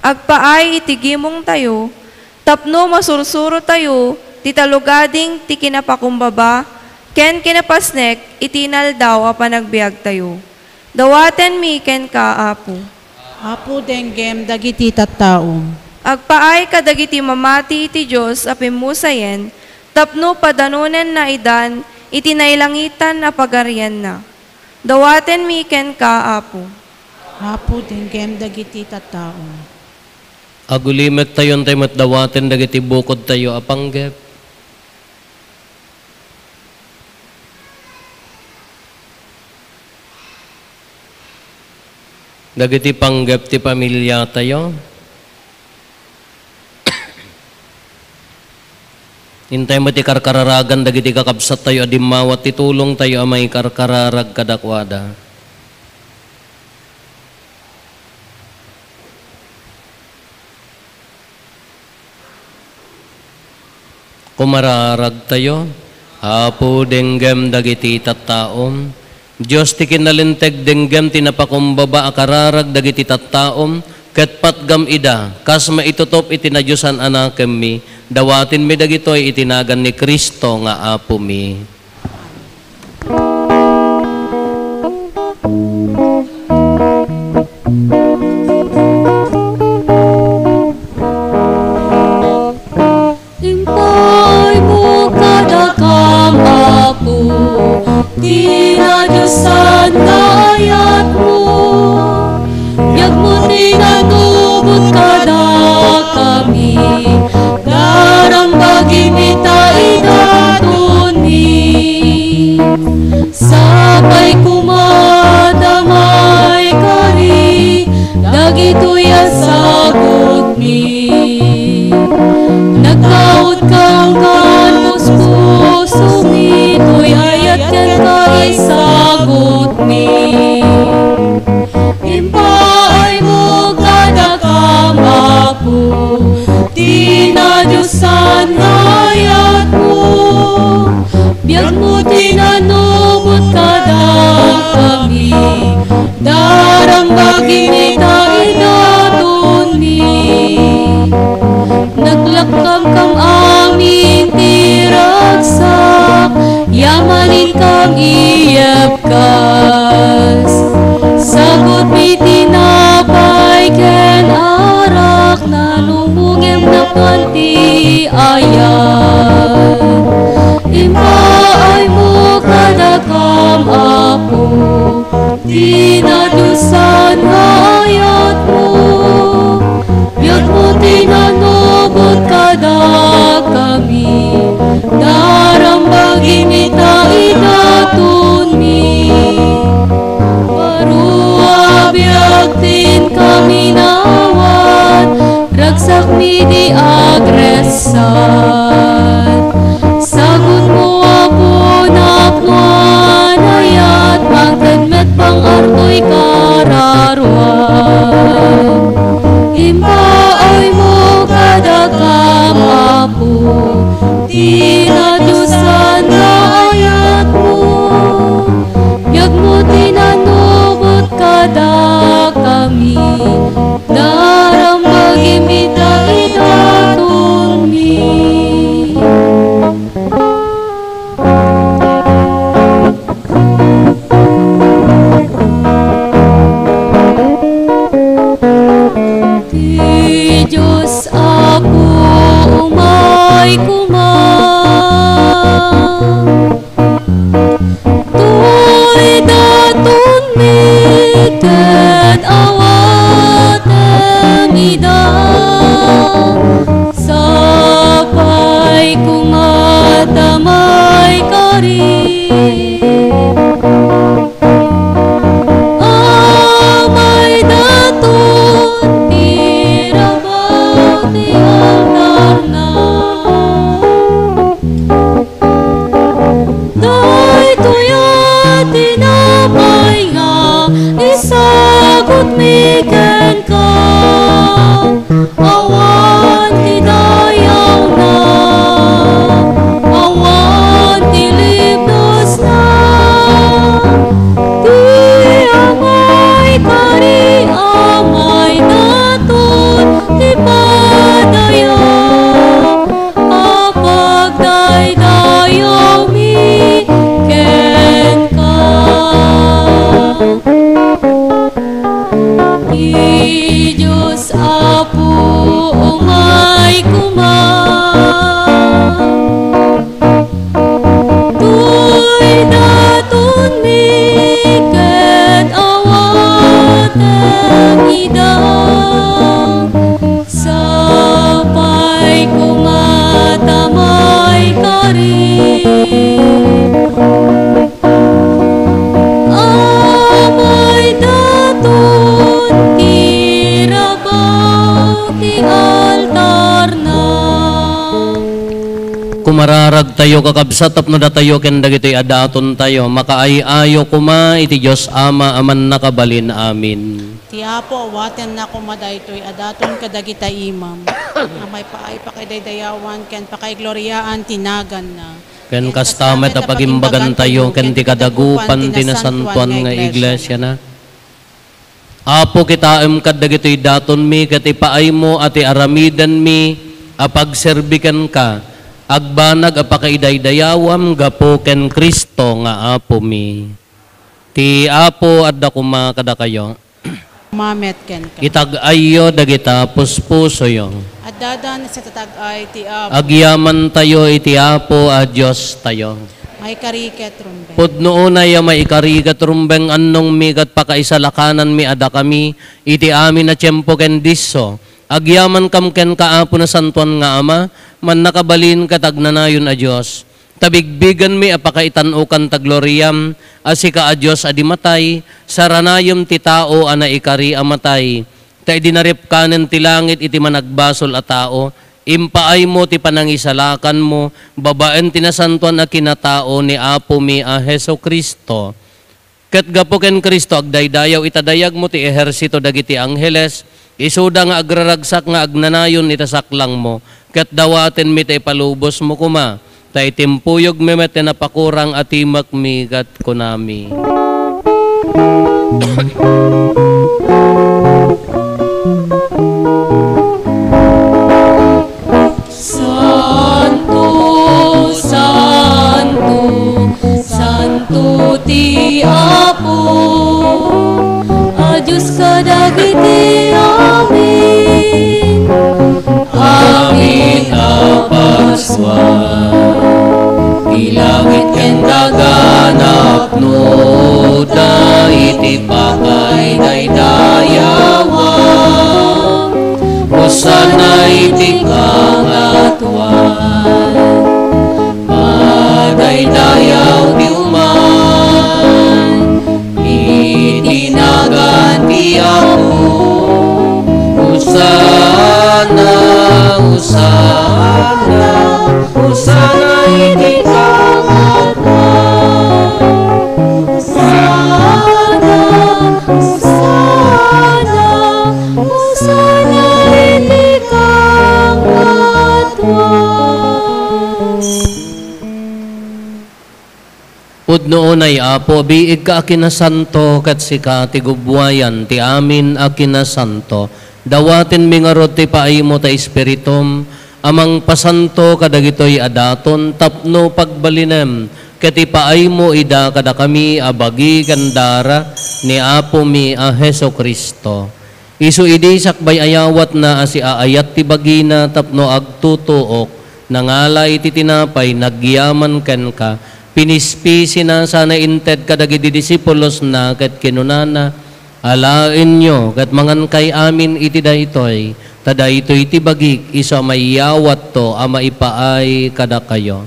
Agpaay itigimong tayo, tapno masursuro tayo, ti talugading ti kinapakumbaba, ken kinapasnek, itinal daw a panagbiag tayo. Dawaten mi ken kaapo. Apo denggem dagiti tattao. Agpaay kadagiti mamati iti Diyos a pimusayen, tapno padanunen na idan, itinailangitan na pagarian na. Dawaten mi ken kaapo. Apo denggem dagiti tattao. Agulimet tayon tayo matdawaten dagiti bukod tayo apanggep. Dagiti panggep ti pamilya tayo. Hintay mo ti karkararagan dagiti kakabsat tayo adimawat ti tulong tayo amay karkararag kadakwada. Kumararag tayo, Apo denggem dagiti tattaom, Diyos ti kinalinteg denggem tinapakumbaba akararag dagiti tattaom, ket patgam ida, kas maitutop itinadyosan anakem mi, dawatin mi dagitoy itinagan ni Kristo nga Apo mi. Tinadyosan kayat mo, biyag mo tinatubot kada kami, darang bagimita idatun mi. Sabay kumadamay kari, dagito'y asagot mi. Nagkaot kang kantos puso mi, to'y ayat yan kay sagot mi. Impaay mo kada kamapo, tinadyosan ayat mo. Biyag mo tinanubot kada kami, darang bagimita idatun mi. Naglakam kang amin tiragsak, yamanin kang iyapkas. Sagot mi tinapay ken arak, nanumugem na panti ayan. Impaay mo kada kamapo, tinadyosan ayat mo. Biyag mo tinanubot kada kami, darang bagimita idatun mi. Barua biyag tin kami nawan, ragsak mi di agresan. Sagot mo Apo napnuan ayat, pangtagmet pang arto'y kararuan. Impaay mo kada kamapo, tayo kakabsat tapno datayo ken dagitoy adaton tayo makaayayo kuma iti Dios Ama aman nakabalin. Amin. Ti Apo awaten na kumadaytoy adaton kadagita imam. Amay paay pakidaydayawan ken pakaigloriaan tinagan na. Ken kastamet a pagimbagan tayo ken ti kadagupan tinasantuan nga iglesia na. Apo kitaem kadagitoy daton mi ket ipaay mo ati aramidan mi a pagserbikan ka. Agbanag apakaidaydayawam gapo ken Kristo nga Apo mi. Ti Apo adda kuma kada kayo. Mamet ken ka. Itag-ayo dagita puspuso yo. At dadan sa tatag-ay ti Apo. Agyaman tayo iti Apo a Dios tayo. May kariket rumbe. Pudno unay may ikarigat rumbeng annong migat pakaisalakanan mi ada kami iti amin na tiyempo ken disso. Agyaman kam ken kaapo na santuan nga Ama, man nakabalin katagnanayon a Dios. Tabigbigan mi apakaitanukan tagloriyam, asika a Dios adi matay, saranayom ti tao ana ikari amatay. Ta idinarip kanen ti langit iti managbasol a tao, impaay mo ti panangisalakan mo, babaen tinasantuan a kinatao ni Apo mi a Heso Kristo. Ket gapo ken Kristo agdaydayaw itadayag mo ti ehersito dagiti angheles, isuda nga agraragsak nga agnanayon itasaklang mo, ket dawaten mi ti palubos mo kuma, ta itimpuyog mi met napakurang atimak mi kat kunami. Santo, Santo, Santo ti Apo, a Diyos kadagiti amin. Amin a Paswan, ilawit ken daganap no, da iti pakay daydayawan, Hosana iti kangatuan, madaydayaw ti uman, itinagan ti Apo. Hosana, Hosana, Hosana iti kangatuan, Hosana, Hosana, Hosana iti kangatuan. Pudno unay Apo, biig ka akinasanto kat sika ti gubwayan ti amin akinasanto. Dawatin mi nga rod ti paay mo ta espiritum, amang pasanto kadagitoy adaton tapno pagbalinem, ket ipaay mo ida kada kami abagi kandara ni Apo mi a Heso Kristo. Isu idi sakbay ayawat na asi aayat ti bagina tapno agtutuok, nangala iti tinapay nagyaman ken ka, pinispisi na sana inted kadagiti disipulos na ket kinunana, alain nyo kat mangan kay amin iti daytoy, tada ito iti bagik iso mayawat to ama ipaay kada kayo.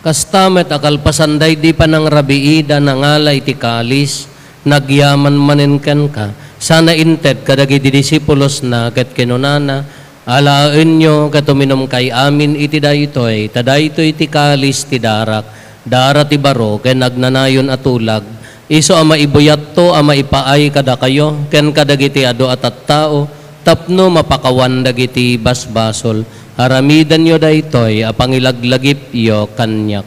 Kastamet akalpasanday di pa ng rabiida nangala iti kalis, nagyaman maninken ka, sana inted kadagiti disipulos na ket kinunana, alaen nyo katuminom kay amin iti daytoy, tadaytoy iti kalis ti darak, dara ti baro ken nagnanayon atulag, iso ama ibuyat to ama ipaay kada kayo, ken kadagiti ado at tao, tapno mapakawan dagiti basbasol, haramidan nyo daytoy apangilaglagip yo kanyak.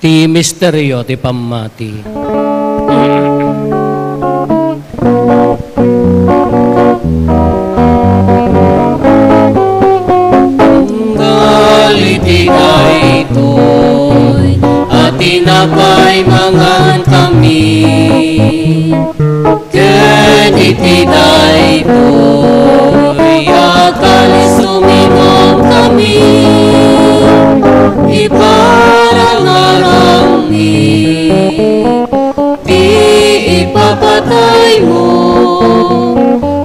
Ti misteryo ti pamati. Galiti daytoy, at tinapay mangan kami, ket iti daytoy, at kalis uminom kami.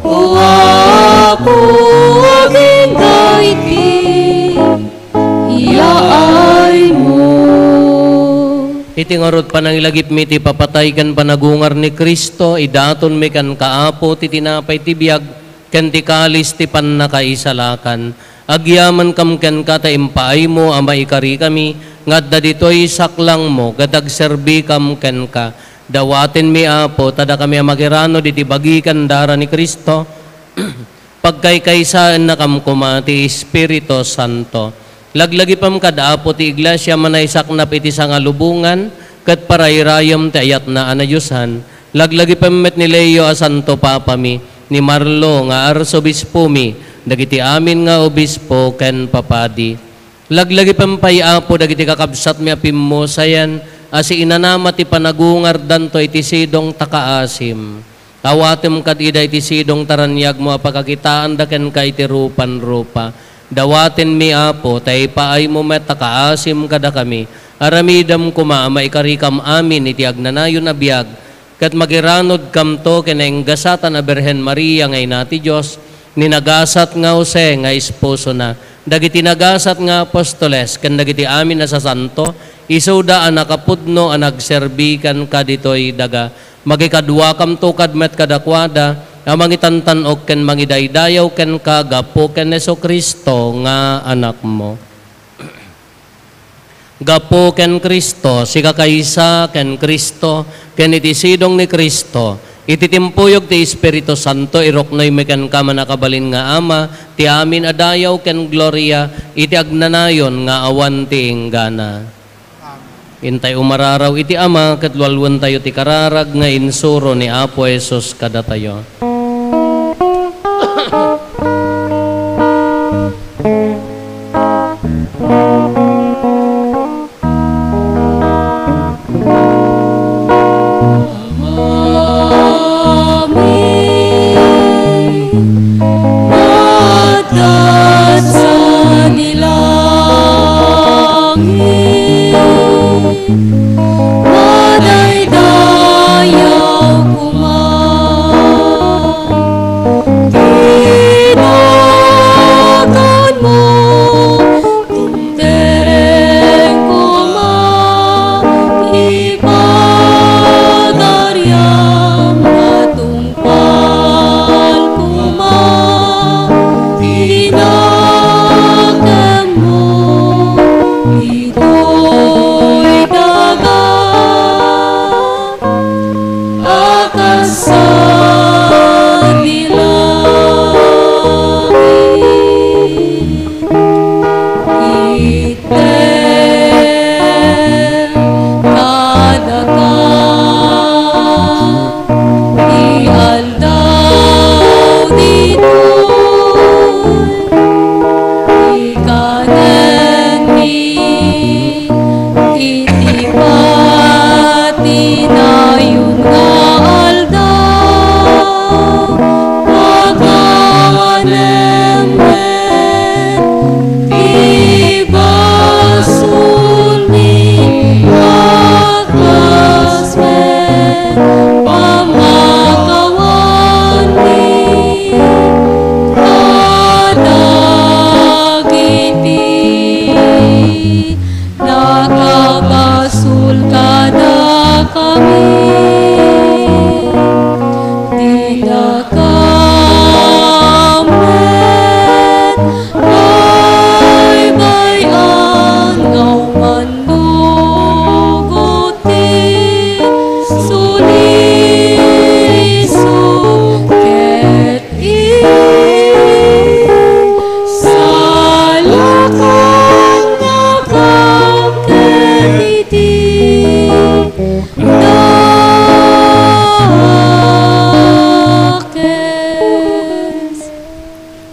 O Apo, aging kaiti, iyaay mo. Iti ngarot panangilagip mi ti papatay kan panagungar ni Kristo, idaton mi kan kaapo ti tinapay ti biag, kan ti kalis ti pannakaisalakan. Agyaman kam ken ka ta impaay mo, ama ikari kami, ngadda ditoy saklang mo, gadag serbi kam ken ka. Dawaten mi Apo, tada kami amagirano diti bagikan dara ni Kristo, pagkaykaysaan na kam kumati Espiritu Santo. Laglagi pam kada Apo ti iglesia manaysak na piti sa ngalubungan, kat parayrayam ti ayat na anayusan. Laglagi pam met ni Leo a Santo Papa mi, ni Marlo nga arsobispo mi, dagiti amin nga obispo ken papadi. Laglagi pampay Apo dagiti kakabsat mi apim mo sayan, asi inanama ti panagungar danto iti sidong takaasim. Awatem kad ida iti sidong taranyag mo apakakitaan da ken ka iti rupan-rupa. Dawaten mi Apo, tay paay mo met takaasim kada kami. Aramidam kuma maikarikam amin iti agnanayon a biag, kat magiranod kam to keneng gasatan a Berhen Maria ngay nati Diyos, ninagasat nga Jose nga esposo na, dagiti nagasat nga apostoles, kan dagiti amin na sa santo, isuda ang nakapudno ang nagserbikan ka ditoy daga, magikadwa kam to kadmet kadakwada, ang mangitantanok ken mangidaydayaw ken kagapo ken Hesus Kristo nga anak mo. Gapo ken Kristo, sika kaysa ken Kristo, ken iti sidong ni Kristo, ititimpuyog ti Espiritu Santo, iroknoy meken ka manakabalin nga Ama, ti amin adayaw ken gloria, iti agnanayon nga awan ti inggana. Intay umararaw iti Ama, katlualwan tayo ti kararag nga insuro ni Apo Jesus kada tayo.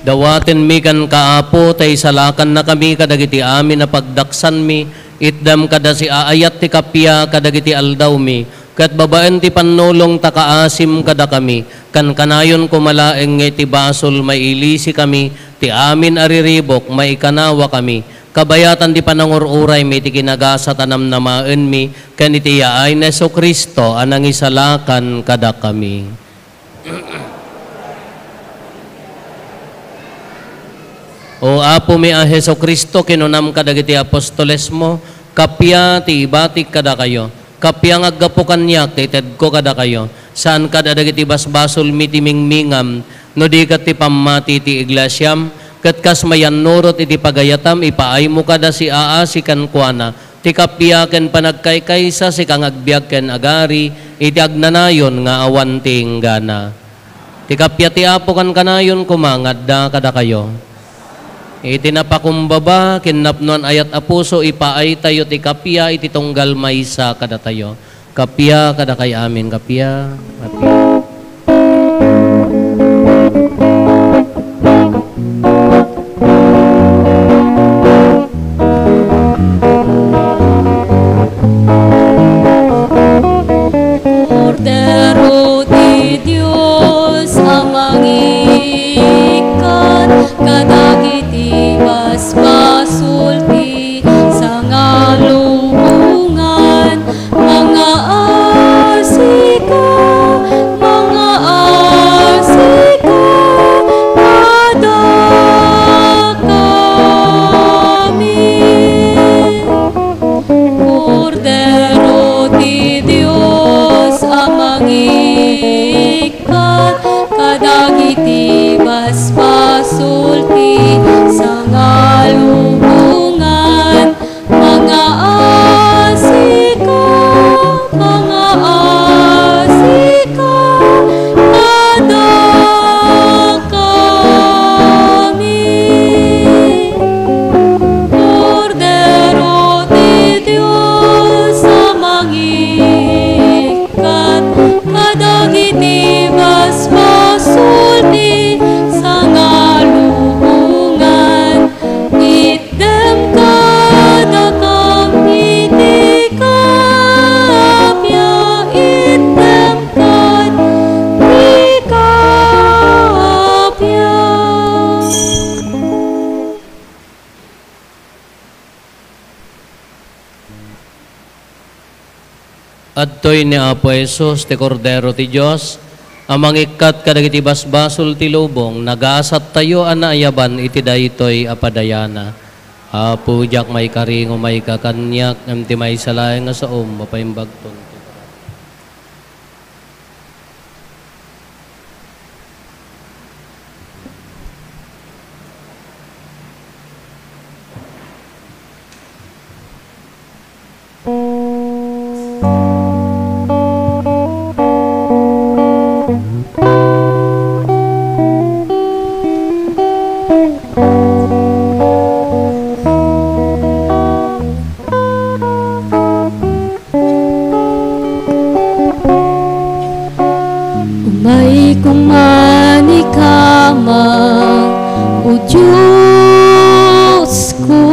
Dawaten mi kan kaapo, tay salakan na kami kadagiti amin na pagdaksan mi, itdam kada si aayat ti kapya kadagiti aldaw mi, kat babaan ti panulong takaasim kada kami, kan kanayon kumalaeng ti basol mailisi kami, ti amin ariribok maikanawa kami, kabayatan ti panangururay mi ti kinagasa tanam namaan mi, kan iti yaay na Jesu Kristo anang isalakan kada kami. O Apo mi a Heso Kristo, kinunam ka dagiti apostoles mo, kapya ti ibatik kada kayo. Kapya nga gapukan niya, tited ko kada kayo. Saan kada dagiti basbasol mitimingmingam, no di kat ti pamati ti iglesyam, kat kas mayan nurot iti pagayatam, ipaay mo kada si aa si kankwana, ti kapya ken panagkaykaysa si kangagbiag ken agari, iti agnanayon nga awan ti inggana. Ti kapya ti Apo kan kanayon kumangad da kada kayo. Iti napakumbaba, kinapnuan ayat apuso, ipaay tayo ti kapya, iti tunggal maysa kada tayo. Kapya kada kay amin, kapya, kapya. Cordero di Dios, amang ikat, kadagiti basbasulti sa ngalubungan, mga asika, kada kami. Cordero di Dios, amang ikat, kadagiti basbasulti sa ngalubungan, mga asika, kada kami. Cordero di Dios, amang ikat, kadagiti basbasulti sa ngalubungan, item kada kami ti kapya, item kad ti kapya. Adtoy ni Apo Jesus, ti Cordero ti Diyos, amang ikat kadagiti basbasol ti lubong, nagaasat tayo anaayaban iti daytoy apadayana. Apo jak may karingo may kakanyak, ti may salay nga sa mapaimbagton. Umay kumani kama, o Diyos ko,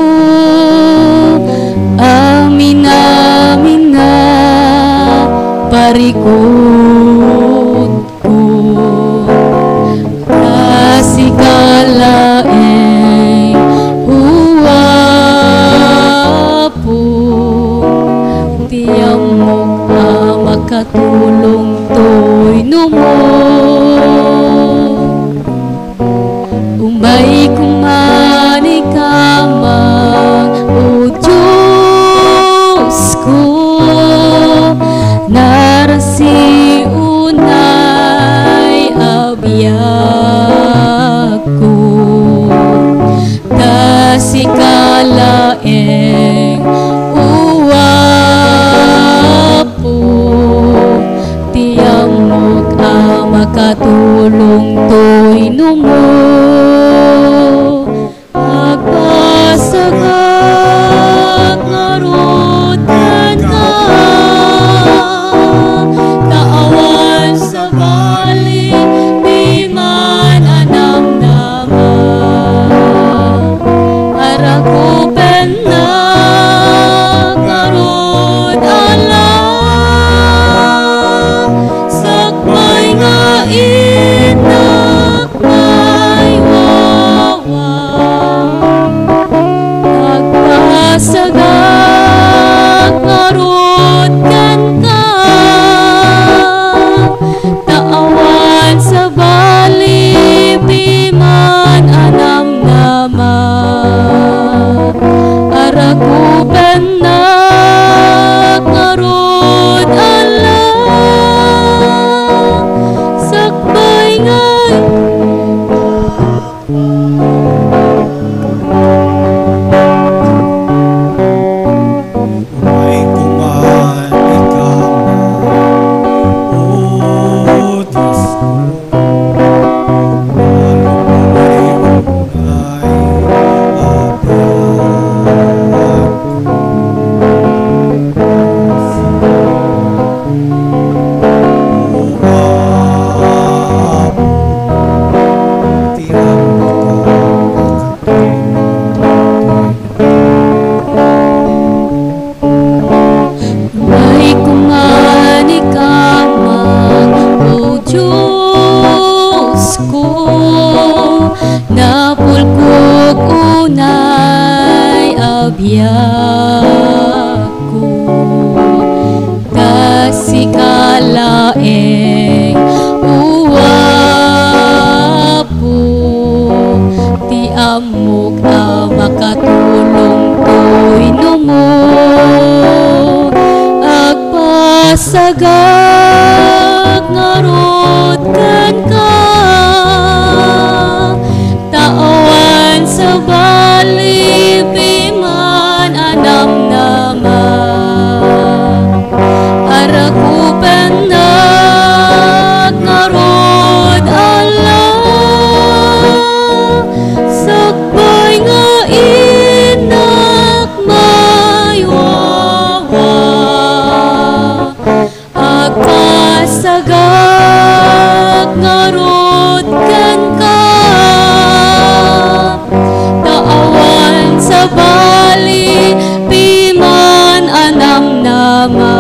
amin amin na parikot ko, kasi kalaeng uwapo, tiyang mo makatulong to'y numo. Umay kumani kamang, o Diyos ko, narasi unay abiyag ko, kasi kalaeng uwapo, tiyang mo makatulong Sagak ngarot kan ka, taawan sa bali piman anam nama, arakupen nak ngarot Allah, sakbay nga inak maywawa. Sagak ngarot kan ka, taawan sa bali piman anam nama,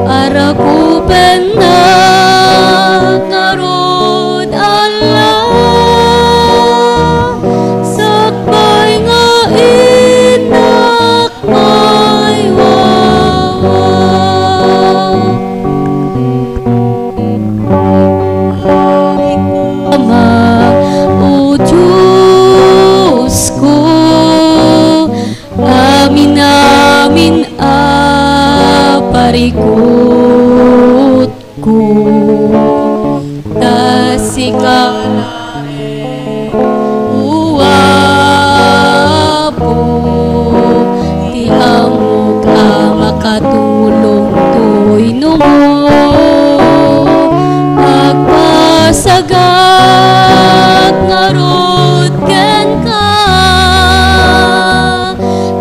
arakupen nak ngarot Allah, sakbay nga inak maywawa. O Diyos ko, amin amin parikot ko, tasikalae uwabo, ti amok makatulong to'y numo, agpasagak ngarot ken ka,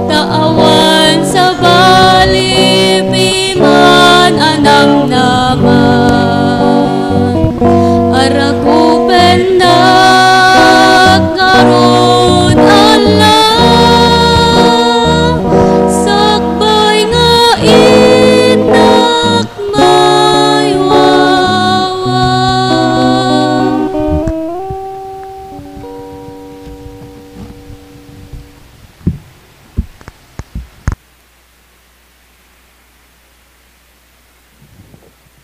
taawan sa bali piman anam naman, arakupen nak ngarot Allah, sakbay nga inak maywawa.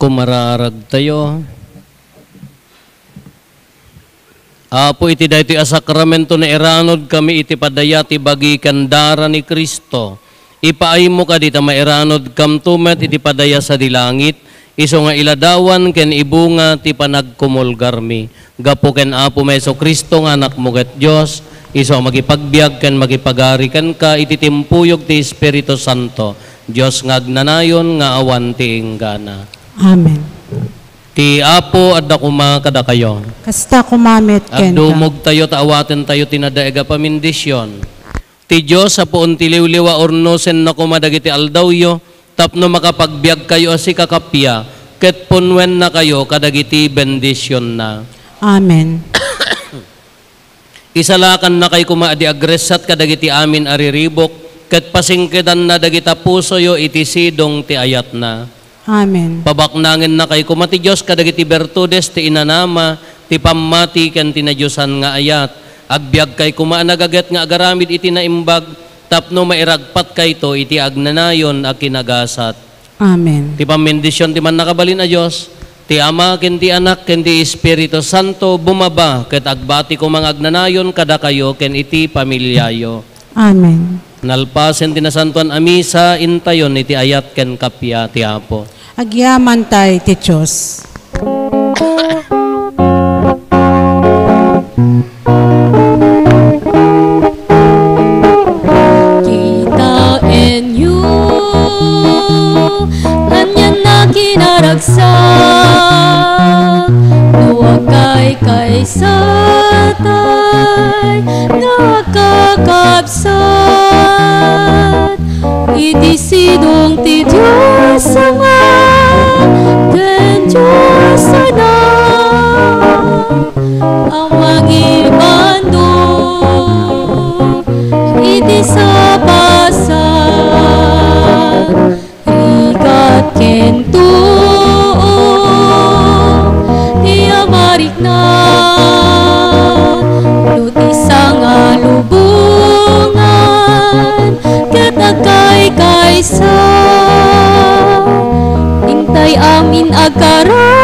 Kumararag tayo. Apo iti daytoy a sakramento na iranod kami iti padaya ti bagi kandara ni Kristo. Ipaaymo ka dita mairanod kam tumet iti padaya sa dilangit. Iso nga iladawan ken ibunga ti panagkumulgarmi. Gapo ken Apo Meso Kristo nga anak mo ket Dios. Iso magipagbiag ken magipagari ken ka iti timpuyog ti Espiritu Santo. Dios nga agnanayon nga awan ti inggana. Amen. Ti Apo adda kuma kada kayo. Kasta kumamit At ken ka. dumog tayo, taawaten tayo, tinadaega pamindisyon. Ti Diyos, sa puon ti liwliwa ornosen na kumadagiti aldawyo, tapno makapagbiag kayo asi kakapya, ket punwen na kayo kadagiti bendisyon na. Amen. Isalakan na kay kumaadi agresat kadagiti amin ariribok, ket pasingkedan na dagita pusoyo iti sidong ti ayat na. Amen. Pabaknangin na kay kumati Diyos kadagiti bertudes ti inanama, ti pammati ken tinadyosan nga ayat. Agbiag kay kumaanagaget nga agaramid iti naimbag, tapno mairagpat kay to iti agnanayon a kinagasat. Amen. Ti pamendisyon ti man nakabalin a Diyos, ti Ama ken ti Anak ken ti Espiritu Santo bumaba ket agbati ko mga agnanayon kada kayo ken iti pamilyayo. Amen. Nalpasen ti nasantuan a misa intayon iti ayat ken kapya ti Apo. Agyaman tay ti Diyos. Kita enyo anyan na kinaragsak, nuwag kay satay nakakapsat, iti sidong ti Diyos sama ken Diyos sana, ang mangibando iti sapasat, rigat ken tuo ti amarik na, luti nga lubungan ket agkay kaysa, intay amin agkara